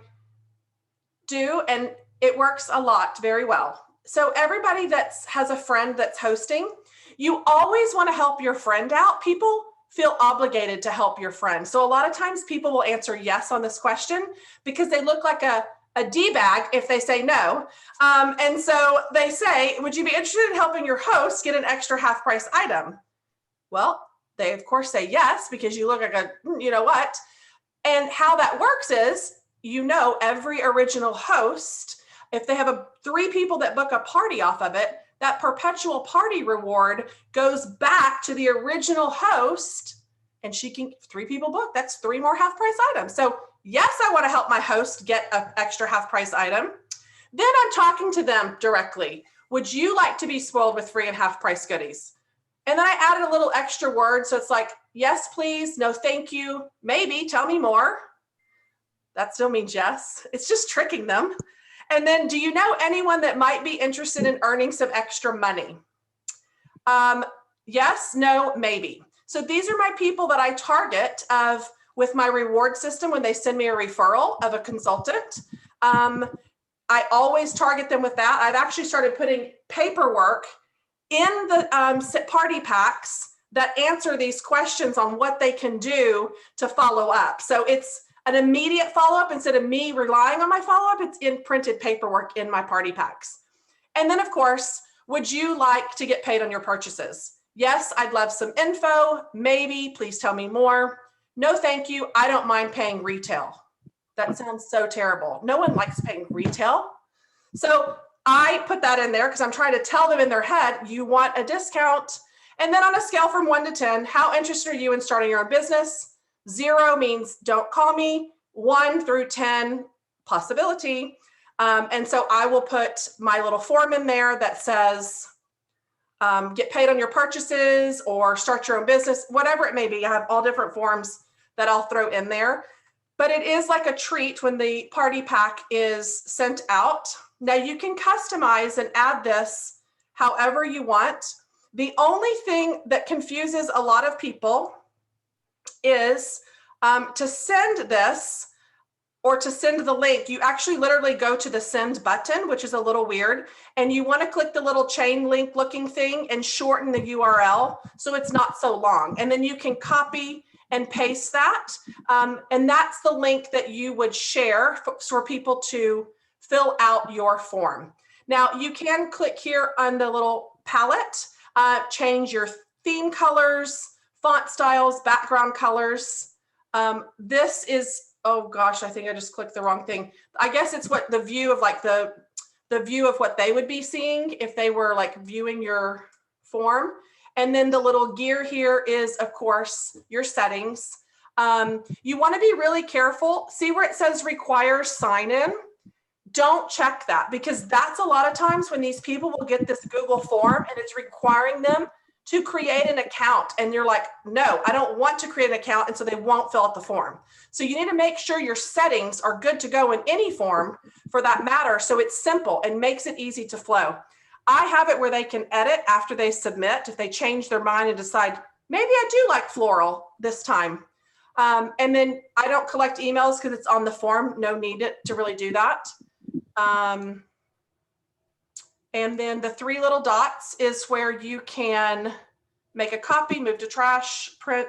do, and it works a lot very well. So everybody that has a friend that's hosting, you always want to help your friend out. People feel obligated to help your friend. So a lot of times people will answer yes on this question because they look like a D-bag if they say no. And so they say, would you be interested in helping your host get an extra half price item? Well, they of course say yes, because you look like a, you know what? And how that works is, every original host, if they have 3 people that book a party off of it, that perpetual party reward goes back to the original host and she can, 3 people book, that's 3 more half price items. So yes, I want to help my host get an extra half price item. Then I'm talking to them directly. Would you like to be spoiled with free and half price goodies? And then I added a little extra word. So it's like, yes, please, no, thank you, maybe, tell me more. That still means yes. It's just tricking them. And then, do you know anyone that might be interested in earning some extra money? Yes, no, maybe. So these are my people that I target with my reward system when they send me a referral of a consultant. I always target them with that. I've actually started putting paperwork in the party packs that answer these questions on what they can do to follow up. So it's an immediate follow-up instead of me relying on my follow-up. It's in printed paperwork in my party packs. And then, of course, would you like to get paid on your purchases? Yes, I'd love some info. Maybe, please tell me more. No, thank you. I don't mind paying retail. That sounds so terrible. No one likes paying retail. So I put that in there because I'm trying to tell them in their head, you want a discount. And then on a scale from 1 to 10, how interested are you in starting your own business? 0 means don't call me. 1 through 10, possibility. And so I will put my little form in there that says, get paid on your purchases or start your own business, whatever it may be. I have all different forms that I'll throw in there. But it is like a treat when the party pack is sent out. Now you can customize and add this however you want. The only thing that confuses a lot of people is to send this or to send the link, you actually literally go to the send button, which is a little weird. And you want to click the little chain link looking thing and shorten the URL so it's not so long. And then you can copy and paste that. And that's the link that you would share for people to fill out your form. Now you can click here on the little palette, change your theme colors, font styles, background colors. This is, oh gosh, I think I just clicked the wrong thing. I guess it's what the view of like the view of what they would be seeing if they were like viewing your form. And then the little gear here is, of course, your settings. You want to be really careful. See where it says require sign in? Don't check that, because that's a lot of times when these people will get this Google form and it's requiring them to create an account. And you're like, no, I don't want to create an account. And so they won't fill out the form. So you need to make sure your settings are good to go in any form for that matter. So it's simple and makes it easy to flow. I have it where they can edit after they submit. If they change their mind and decide, maybe I do like floral this time. And then I don't collect emails because it's on the form. No need it to really do that. And then the 3 little dots is where you can make a copy, move to trash, print.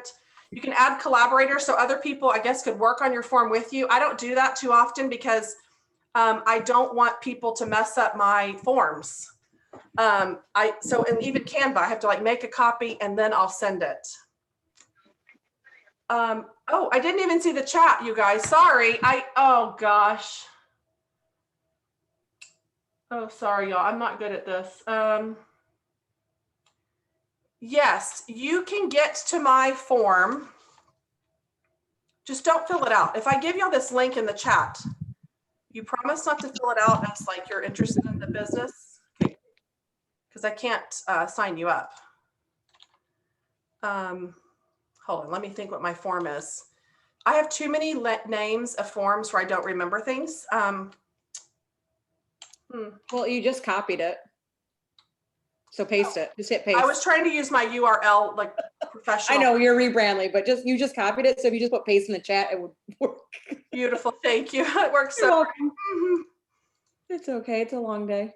You can add collaborators so other people, I guess, could work on your form with you. I don't do that too often because I don't want people to mess up my forms. And even Canva, I have to like make a copy and then I'll send it. Oh, I didn't even see the chat, you guys. Sorry. Oh gosh. Oh, sorry, y'all. I'm not good at this. Yes, you can get to my form. Just don't fill it out. If I give y'all this link in the chat, you promise not to fill it out as like you're interested in the business. Okay. Because I can't sign you up. Hold on, let me think what my form is. I have too many names of forms where I don't remember things. Well, you just copied it. So paste it. Just hit paste. I was trying to use my URL like professional. I know you're rebrandly, but you just copied it. So if you just put paste in the chat, it would work. Beautiful. Thank you. It works You're so welcome. It's okay. It's a long day.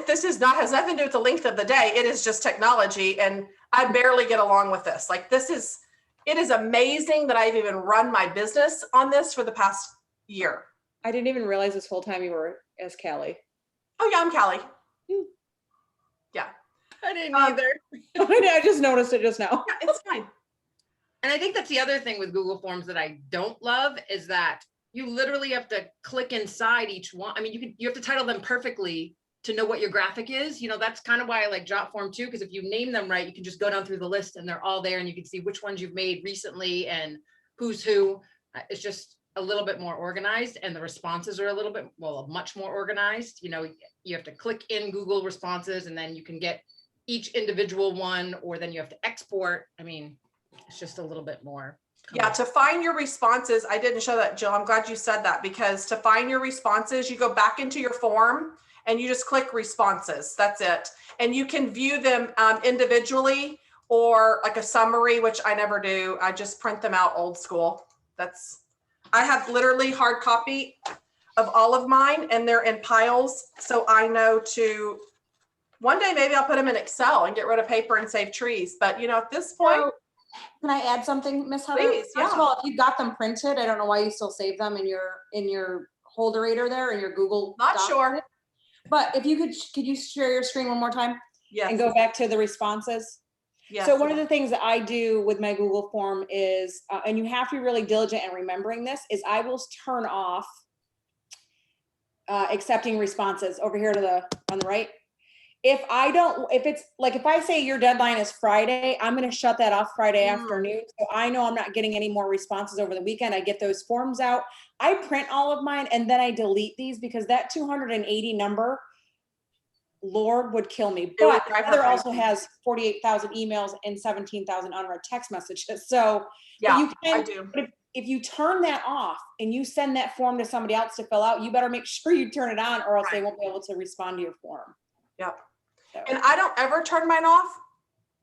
This has nothing to do with the length of the day. It is just technology, and I barely get along with this. Like it is amazing that I've even run my business on this for the past year. I didn't even realize this whole time you were as Callie. Oh yeah, I'm Callie. Yeah. I didn't either. I just noticed it just now. Yeah, it's fine. And I think that's the other thing with Google Forms that I don't love is that you literally have to click inside each one. I mean, you have to title them perfectly to know what your graphic is. You know, that's kind of why I like Jotform too, because if you name them right, you can just go down through the list and they're all there and you can see which ones you've made recently and who's who. It's just a little bit more organized, and the responses are a little bit, much more organized. You know, you have to click in Google responses and then you can get each individual one, or then you have to export. I mean, it's just a little bit more. Yeah, to find your responses, I didn't show that, Jill. I'm glad you said that, because to find your responses, you go back into your form and you just click responses. That's it. And you can view them individually or like a summary, which I never do. I just print them out old school. I have literally hard copy of all of mine, and they're in piles. So I know one day maybe I'll put them in Excel and get rid of paper and save trees. But at this point, So, can I add something, Miss Heather? Please, First of yeah. all, if you got them printed, I don't know why you still save them in your holderator there in your Google. not Docs. sure. But if you could you share your screen one more time Yes. and go back to the responses? Yes. So one of the things that I do with my Google form is, and you have to be really diligent in remembering this, is I will turn off accepting responses over here on the right. If it's like, if I say your deadline is Friday, I'm going to shut that off Friday afternoon. So I know I'm not getting any more responses over the weekend. I get those forms out. I print all of mine and then I delete these, because that 280 number, Lord, would kill me. It would But drive her Heather also crazy. has 48,000 emails and 17,000 unread text messages. So Yeah, you can, I do. but if you turn that off and you send that form to somebody else to fill out, you better make sure you turn it on, or else they won't be able to respond to your form. Yep. So. And I don't ever turn mine off.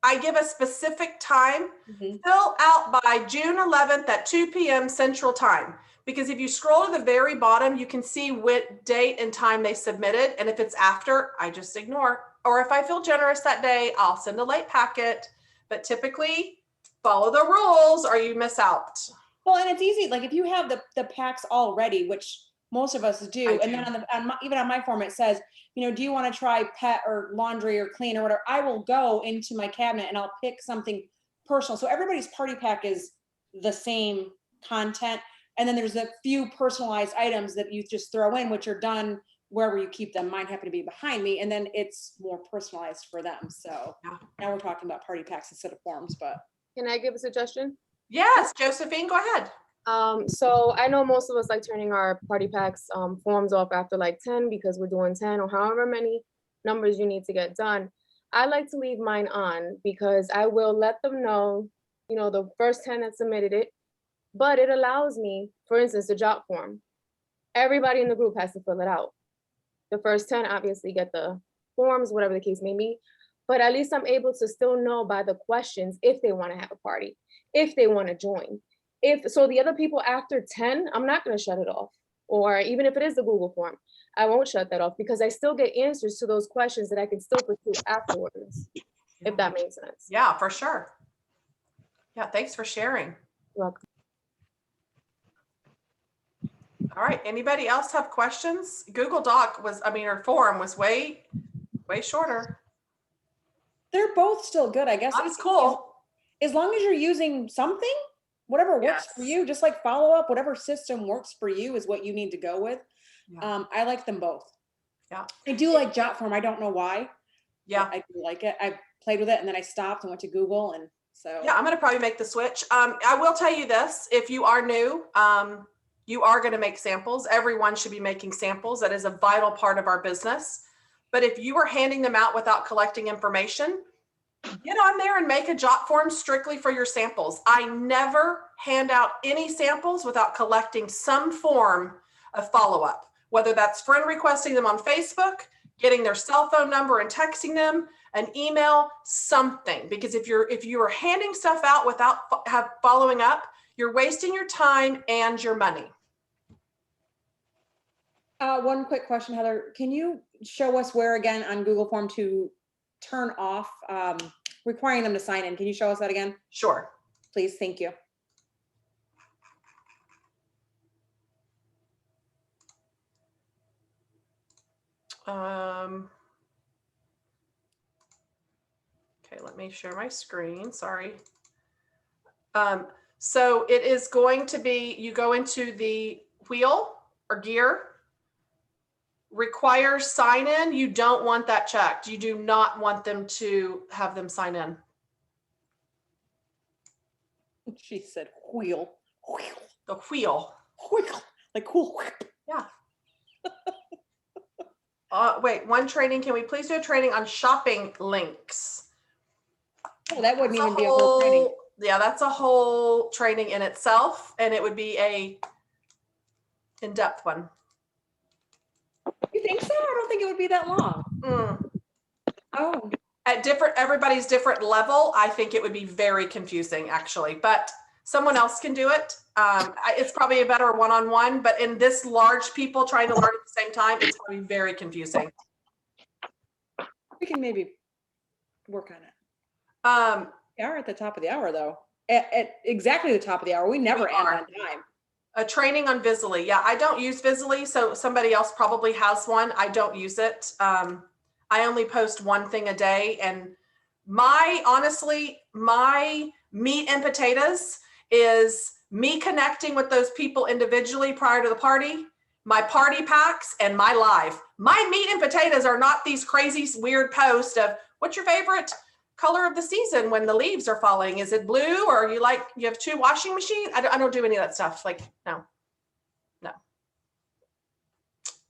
I give a specific time, Mhm. fill out by June 11th at 2 p.m. Central Time. Because if you scroll to the very bottom, you can see what date and time they submitted. And if it's after, I just ignore. Or if I feel generous that day, I'll send a late packet. But typically, follow the rules or you miss out. Well, and it's easy. Like if you have the packs already, which most of us do, I and do. then even on my form it says, do you want to try pet or laundry or clean or whatever? I will go into my cabinet and I'll pick something personal. So everybody's party pack is the same content, and then there's a few personalized items that you just throw in, which are done wherever you keep them. Mine happen to be behind me, and then it's more personalized for them. So Yeah. now we're talking about party packs instead of forms, but. Can I give a suggestion? Yes, Josephine, go ahead. So I know most of us like turning our party packs forms off after like 10, because we're doing 10 or however many numbers you need to get done. I like to leave mine on, because I will let them know, the first 10 that submitted it, but it allows me, for instance, the job form. Everybody in the group has to fill it out. The first 10 obviously get the forms, whatever the case may be, but at least I'm able to still know by the questions if they want to have a party, if they want to join. So the other people after 10, I'm not going to shut it off. Or even if it is the Google form, I won't shut that off, because I still get answers to those questions that I can still pursue afterwards, if that makes sense. Yeah, for sure. Yeah, thanks for sharing. You're welcome. All right, anybody else have questions? Google Doc or form was way shorter. They're both still good, I guess. That's cool. As long as you're using something, whatever works for Yes. you, just like follow up, whatever system works for you is what you need to go with. Yeah. I like them both. Yeah. I do like Jotform. I don't know why. Yeah. I do like it. I played with it and then I stopped and went to Google, and so. Yeah, I'm going to probably make the switch. I will tell you this, if you are new, you are going to make samples. Everyone should be making samples. That is a vital part of our business. But if you are handing them out without collecting information, get on there and make a jot form strictly for your samples. I never hand out any samples without collecting some form of follow-up, whether that's friend requesting them on Facebook, getting their cell phone number and texting them, an email, something. Because if you are handing stuff out without following up, you're wasting your time and your money. One quick question, Heather. Can you show us where again on Google Form to turn off requiring them to sign in? Can you show us that again? Sure. Please, thank you. Okay, let me share my screen. Sorry. So it is going to be, you go into the wheel or gear, requires sign in. You don't want that checked. You do not want them to have them sign in. She said wheel. The wheel. Like cool. Yeah. Wait, one training. Can we please do a training on shopping links? Oh, that wouldn't That's even be a whole training. Yeah, that's a whole training in itself, and it would be a in-depth one. You think so? I don't think it would be that long. Oh, At everybody's different level, I think it would be very confusing, actually, but someone else can do it. It's probably a better one-on-one, but in this large people trying to learn at the same time, it's going to be very confusing. we can maybe work on it. We are at the top of the hour, though. At exactly the top of the hour. We never end on time. A training on Visily. Yeah, I don't use Visily, so somebody else probably has one. I don't use it. I only post one thing a day, and honestly, my meat and potatoes is me connecting with those people individually prior to the party, my party packs, and my live. My meat and potatoes are not these crazy, weird posts of what's your favorite color of the season when the leaves are falling. Is it blue, or you have 2 washing machines? I don't do any of that stuff. Like, no,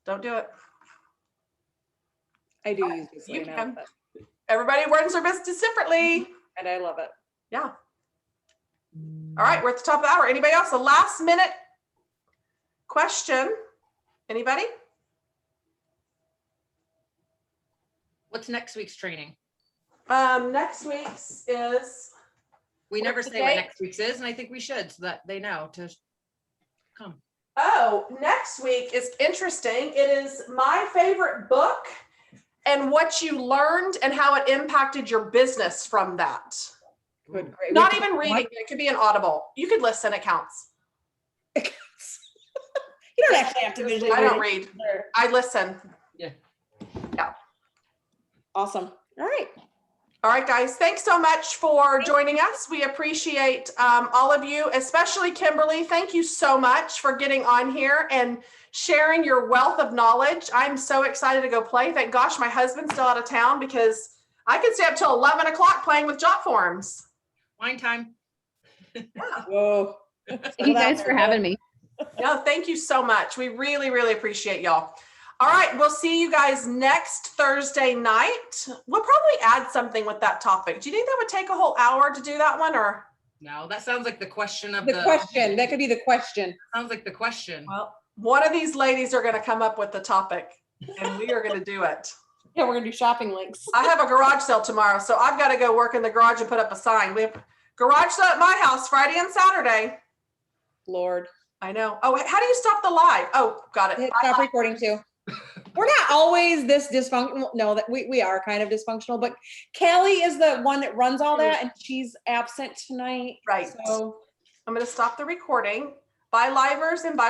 don't do it. I do use this. You can. Everybody runs their business differently. And I love it. Yeah. All right, we're at the top of the hour. Anybody else? A last minute question? Anybody? What's next week's training? Next week's is, We never What's the say what date? next week's is, and I think we should, so that they know to come. next week is interesting. It is my favorite book and what you learned and how it impacted your business from that. Good, great. Not even reading, it could be an audible. You could listen, it counts. You don't actually have to visually. I don't read. I listen. Yeah. Awesome. All right. All right, guys, thanks so much for joining us. We appreciate all of you, especially Kimberly. Thank you so much for getting on here and sharing your wealth of knowledge. I'm so excited to go play. Thank gosh, my husband's still out of town because I could stay up till 11 o'clock playing with Jotforms. Wine time. Whoa. Thank you guys for having me. No, thank you so much. We really, really appreciate y'all. All right, we'll see you guys next Thursday night. We'll probably add something with that topic. Do you think that would take a whole hour to do that one, or? No, that sounds like the question of The question. That could be the question. Sounds like the question. Well, one of these ladies are going to come up with the topic, and we are going to do it. Yeah, we're gonna do shopping links. I have a garage sale tomorrow, so I've got to go work in the garage and put up a sign. We have garage sale at my house Friday and Saturday. Lord. I know. Oh, how do you stop the live? Oh, got it. Hit stop recording too. We're not always this dysfunctional. No, that we are kind of dysfunctional, but Kelly is the one that runs all that, and she's absent tonight. Right. So I'm going to stop the recording. Bye, livers, and bye.